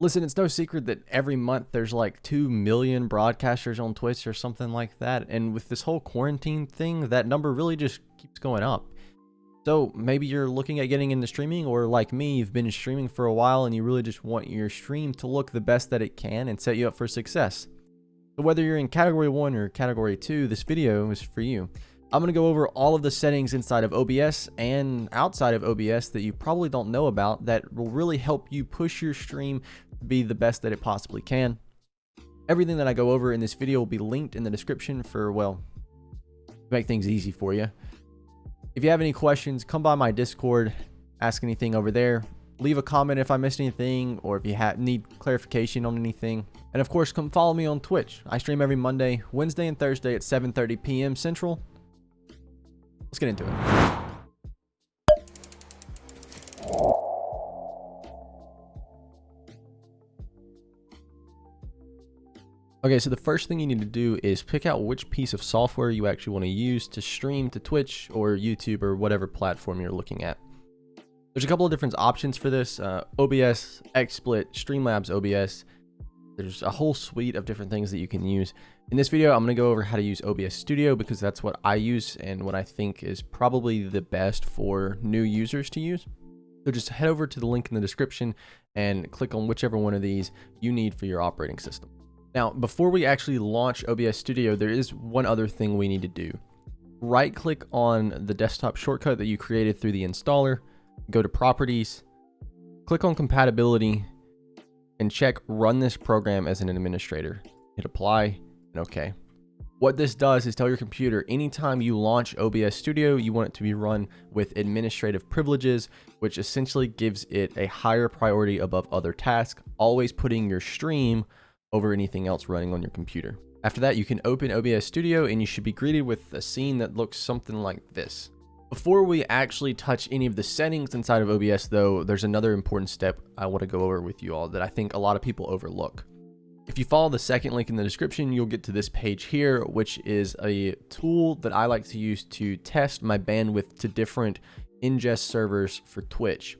Listen, it's no secret that every month there's like 2 million broadcasters on Twitch or something like that. And with this whole quarantine thing, that number really just keeps going up. So maybe you're looking at getting into streaming, or like me, you've been streaming for a while and you really just want your stream to look the best that it can and set you up for success. So whether you're in category 1 or category 2, this video is for you. I'm going to go over all of the settings inside of OBS and outside of OBS that you probably don't know about that will really help you push your stream to be the best that it possibly can. Everything that I go over in this video will be linked in the description for, well, to make things easy for you. If you have any questions, come by my Discord, ask anything over there. Leave a comment if I missed anything or if you need clarification on anything. And of course, come follow me on Twitch. I stream every Monday, Wednesday, and Thursday at 7:30 p.m. Central. Let's get into it. Okay, so the first thing you need to do is pick out which piece of software you actually want to use to stream to Twitch or YouTube or whatever platform you're looking at. There's a couple of different options for this. OBS, XSplit, Streamlabs OBS. There's a whole suite of different things that you can use. In this video, I'm going to go over how to use OBS Studio because that's what I use and what I think is probably the best for new users to use. So just head over to the link in the description and click on whichever one of these you need for your operating system. Now, before we actually launch OBS Studio, there is one other thing we need to do. Right click on the desktop shortcut that you created through the installer, go to Properties, click on Compatibility, and check Run this program as an administrator. Hit Apply and OK. What this does is tell your computer anytime you launch OBS Studio, you want it to be run with administrative privileges, which essentially gives it a higher priority above other tasks, always putting your stream over anything else running on your computer. After that, you can open OBS Studio and you should be greeted with a scene that looks something like this. Before we actually touch any of the settings inside of OBS though, there's another important step I want to go over with you all that I think a lot of people overlook. If you follow the second link in the description, you'll get to this page here, which is a tool that I like to use to test my bandwidth to different ingest servers for Twitch.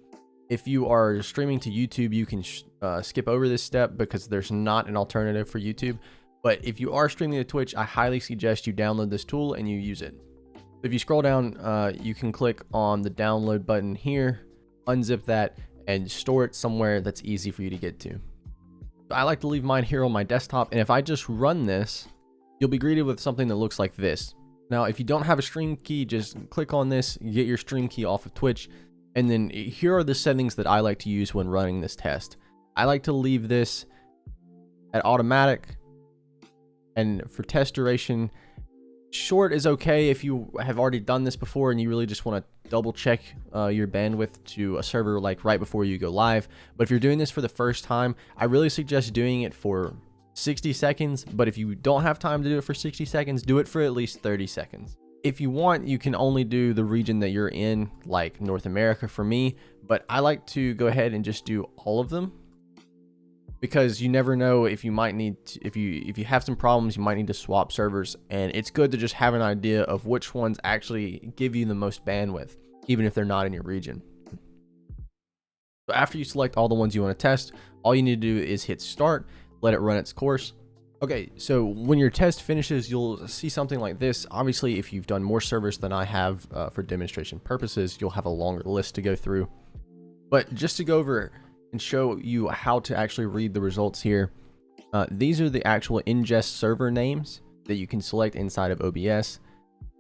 If you are streaming to YouTube, you can skip over this step because there's not an alternative for YouTube. But if you are streaming to Twitch, I highly suggest you download this tool and you use it. If you scroll down, you can click on the download button here, unzip that, and store it somewhere that's easy for you to get to. I like to leave mine here on my desktop, and if I just run this, you'll be greeted with something that looks like this. Now, if you don't have a stream key, just click on this, get your stream key off of Twitch, and then here are the settings that I like to use when running this test. I like to leave this at automatic, and for test duration, short is okay if you have already done this before and you really just want to double check your bandwidth to a server like right before you go live. But if you're doing this for the first time, I really suggest doing it for 60 seconds. But if you don't have time to do it for 60 seconds, do it for at least 30 seconds. If you want, you can only do the region that you're in, like North America for me, but I like to go ahead and just do all of them because you never know if you might need to, if you have some problems, you might need to swap servers, and it's good to just have an idea of which ones actually give you the most bandwidth, even if they're not in your region. So after you select all the ones you want to test, all you need to do is hit start, let it run its course. Okay, so when your test finishes, you'll see something like this. Obviously, if you've done more servers than I have for demonstration purposes, you'll have a longer list to go through. But just to go over and show you how to actually read the results here, these are the actual ingest server names that you can select inside of OBS.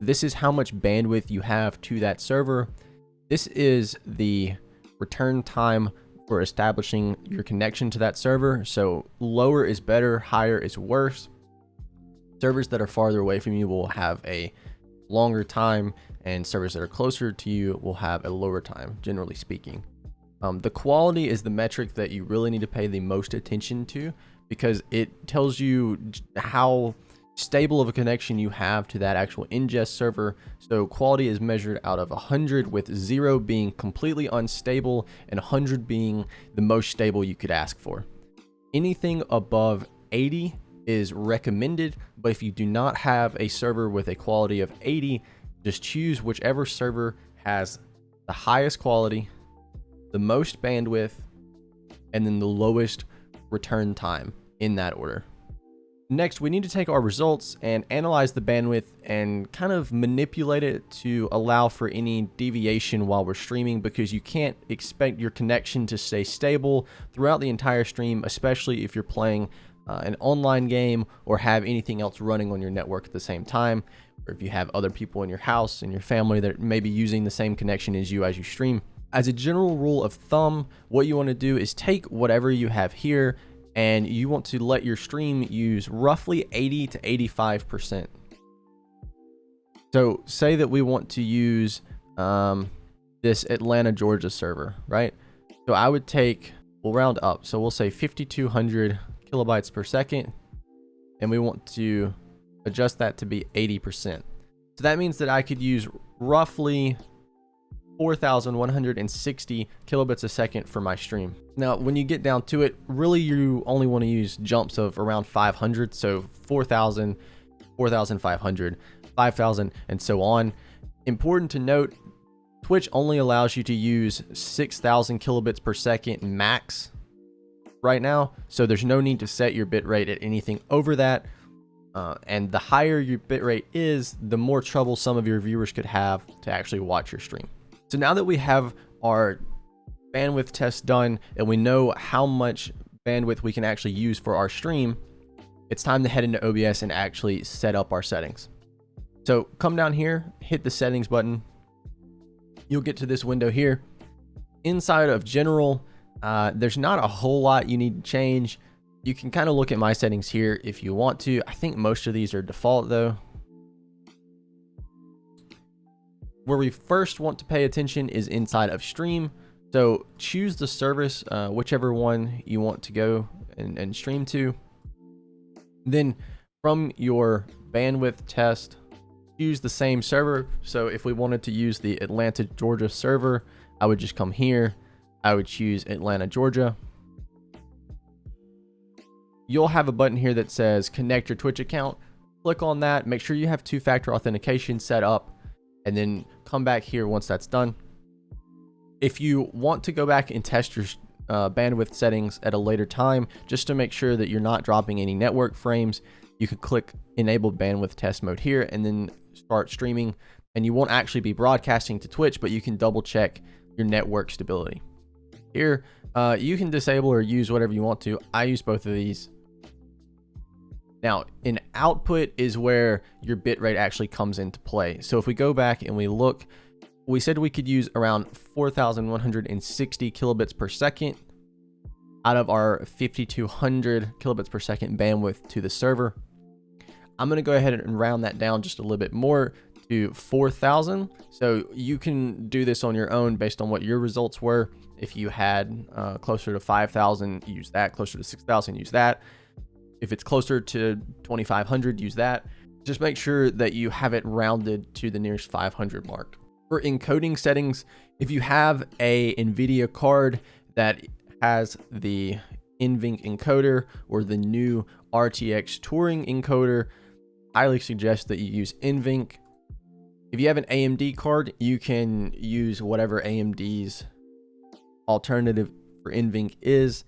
This is how much bandwidth you have to that server. This is the return time for establishing your connection to that server. So lower is better, higher is worse. Servers that are farther away from you will have a longer time, and servers that are closer to you will have a lower time, generally speaking. The quality is the metric that you really need to pay the most attention to because it tells you how stable of a connection you have to that actual ingest server. So quality is measured out of 100, with 0 being completely unstable and 100 being the most stable you could ask for. Anything above 80 is recommended, but if you do not have a server with a quality of 80, just choose whichever server has the highest quality, the most bandwidth, and then the lowest return time in that order. Next, we need to take our results and analyze the bandwidth and kind of manipulate it to allow for any deviation while we're streaming, because you can't expect your connection to stay stable throughout the entire stream, especially if you're playing an online game or have anything else running on your network at the same time, or if you have other people in your house and your family that may be using the same connection as you stream. As a general rule of thumb, what you want to do is take whatever you have here and you want to let your stream use roughly 80 to 85%. So say that we want to use this Atlanta, Georgia server, right? So I would take, we'll round up. So we'll say 5,200 kilobytes per second, and we want to adjust that to be 80%. So that means that I could use roughly 4,160 kilobits a second for my stream. Now, when you get down to it, really you only want to use jumps of around 500. So 4,000, 4,500, 5,000, and so on. Important to note, Twitch only allows you to use 6,000 kilobits per second max right now. So there's no need to set your bitrate at anything over that. And the higher your bitrate is, the more trouble some of your viewers could have to actually watch your stream. So now that we have our bandwidth test done and we know how much bandwidth we can actually use for our stream, it's time to head into OBS and actually set up our settings. So come down here, hit the settings button. You'll get to this window here. Inside of general, there's not a whole lot you need to change. You can kind of look at my settings here if you want to. I think most of these are default though. Where we first want to pay attention is inside of stream. So choose the service, whichever one you want to go and stream to. Then from your bandwidth test, choose the same server. So if we wanted to use the Atlanta, Georgia server, I would just come here. I would choose Atlanta, Georgia. You'll have a button here that says connect your Twitch account. Click on that. Make sure you have two-factor authentication set up, and then come back here once that's done. If you want to go back and test your bandwidth settings at a later time, just to make sure that you're not dropping any network frames, you could click enable bandwidth test mode here and then start streaming. And you won't actually be broadcasting to Twitch, but you can double check your network stability. Here, you can disable or use whatever you want to. I use both of these. Now, in output is where your bitrate actually comes into play. So if we go back and we look, we said we could use around 4,160 kilobits per second out of our 5,200 kilobits per second bandwidth to the server. I'm going to go ahead and round that down just a little bit more to 4,000. So you can do this on your own based on what your results were. If you had closer to 5,000, use that. Closer to 6,000, use that. If it's closer to 2,500, use that. Just make sure that you have it rounded to the nearest 500 mark. For encoding settings, if you have a NVIDIA card that has the NVENC encoder or the new RTX Turing encoder, I highly suggest that you use NVENC. If you have an AMD card, you can use whatever AMD's alternative for NVENC is.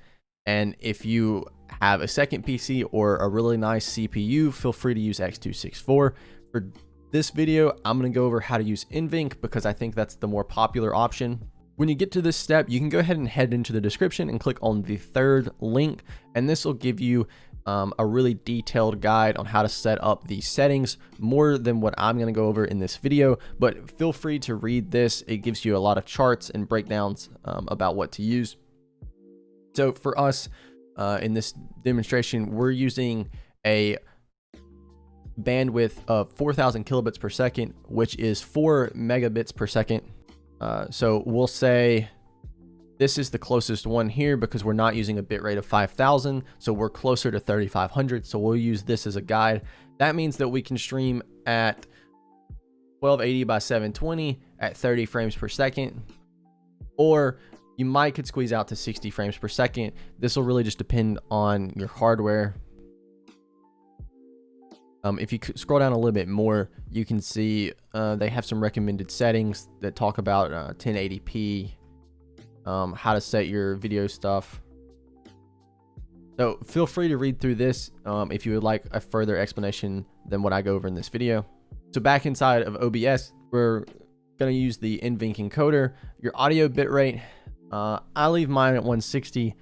And if you have a second PC or a really nice CPU, feel free to use X264. For this video, I'm going to go over how to use NVENC because I think that's the more popular option. When you get to this step, you can go ahead and head into the description and click on the third link, and this will give you a really detailed guide on how to set up these settings, more than what I'm going to go over in this video, but feel free to read this. It gives you a lot of charts and breakdowns about what to use. So for us, in this demonstration, we're using a bandwidth of 4,000 kilobits per second, which is 4 megabits per second. So we'll say this is the closest one here because we're not using a bitrate of 5,000. So we're closer to 3,500. So we'll use this as a guide. That means that we can stream at 1280 by 720 at 30 frames per second, or you might could squeeze out to 60 frames per second. This will really just depend on your hardware. If you scroll down a little bit more, you can see they have some recommended settings that talk about 1080p, how to set your video stuff. So feel free to read through this if you would like a further explanation than what I go over in this video. So back inside of OBS, we're going to use the NVENC encoder. Your audio bitrate, I leave mine at 160.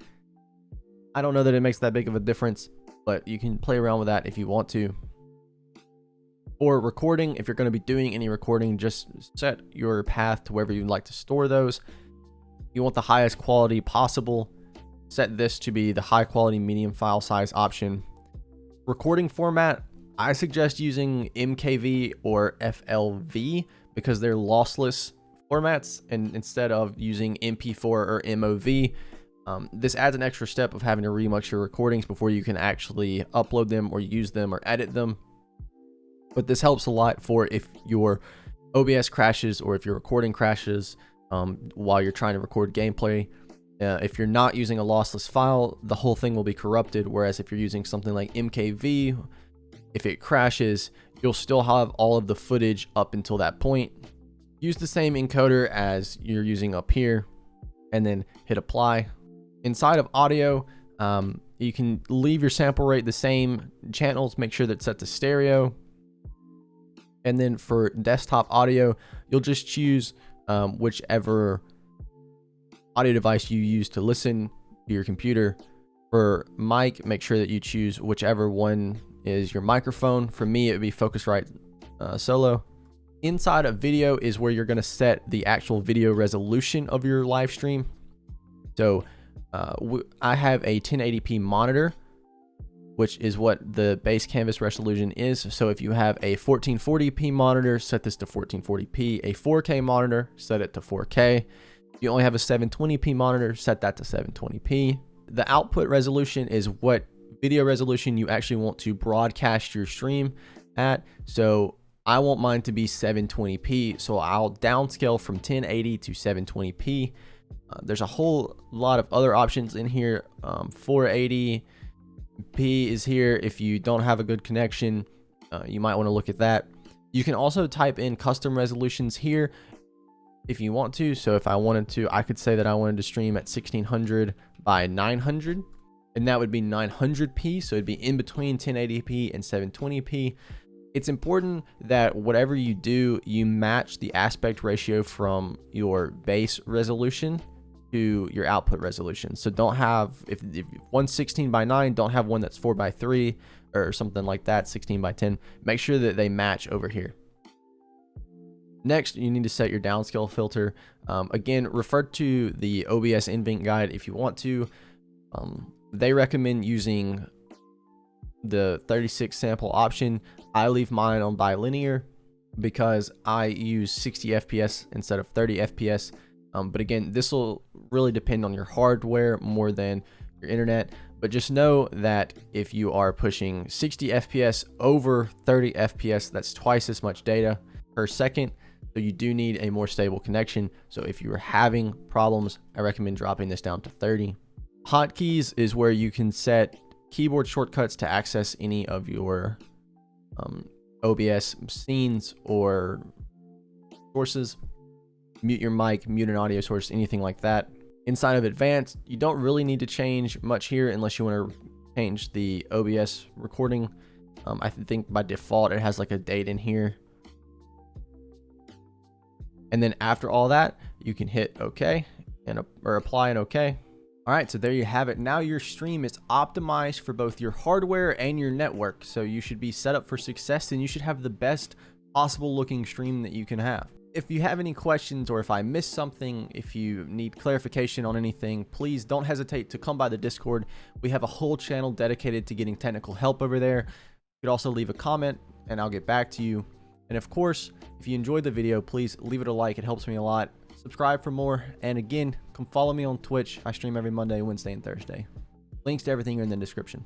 I don't know that it makes that big of a difference, but you can play around with that if you want to. For recording, if you're going to be doing any recording, just set your path to wherever you'd like to store those. You want the highest quality possible. Set this to be the high quality medium file size option. Recording format, I suggest using MKV or FLV because they're lossless formats, and instead of using MP4 or MOV. This adds an extra step of having to remix your recordings before you can actually upload them or use them or edit them. But this helps a lot for if your OBS crashes or if your recording crashes while you're trying to record gameplay. If you're not using a lossless file, the whole thing will be corrupted. Whereas if you're using something like MKV, if it crashes, you'll still have all of the footage up until that point. Use the same encoder as you're using up here and then hit apply. Inside of audio, you can leave your sample rate the same channels, make sure that's set to stereo. And then for desktop audio, you'll just choose whichever audio device you use to listen to your computer. For mic, make sure that you choose whichever one is your microphone. For me, it would be Focusrite Solo. Inside of video is where you're going to set the actual video resolution of your live stream. So I have a 1080p monitor, which is what the base canvas resolution is. So if you have a 1440p monitor, set this to 1440p. A 4K monitor, set it to 4K. If you only have a 720p monitor, set that to 720p. The output resolution is what video resolution you actually want to broadcast your stream at. So I want mine to be 720p, so I'll downscale from 1080 to 720p. There's a whole lot of other options in here. 480p is here. If you don't have a good connection, you might want to look at that. You can also type in custom resolutions here if you want to. So if I wanted to, I could say that I wanted to stream at 1600 by 900, and that would be 900p. So it'd be in between 1080p and 720p. It's important that whatever you do, you match the aspect ratio from your base resolution to your output resolution. So don't have, if one's 16 by 9, don't have one that's 4 by 3 or something like that, 16 by 10. Make sure that they match over here. Next, you need to set your downscale filter. Again, refer to the OBS NVENC guide if you want to. They recommend using the 36 sample option. I leave mine on bilinear because I use 60 FPS instead of 30 FPS. But again, this will really depend on your hardware more than your internet. But just know that if you are pushing 60 FPS over 30 FPS, that's twice as much data per second. So you do need a more stable connection. So if you are having problems, I recommend dropping this down to 30. Hotkeys is where you can set keyboard shortcuts to access any of your OBS scenes or sources. Mute your mic, mute an audio source, anything like that. Inside of advanced, you don't really need to change much here unless you want to change the OBS recording. I think by default it has like a date in here. And then after all that, you can hit OK or apply and OK. All right, so there you have it. Now your stream is optimized for both your hardware and your network. So you should be set up for success, and you should have the best possible looking stream that you can have. If you have any questions, or if I missed something, if you need clarification on anything, please don't hesitate to come by the Discord. We have a whole channel dedicated to getting technical help over there. You could also leave a comment and I'll get back to you. And of course, if you enjoyed the video, please leave it a like. It helps me a lot. Subscribe for more. And again, come follow me on Twitch. I stream every Monday, Wednesday, and Thursday. Links to everything are in the description.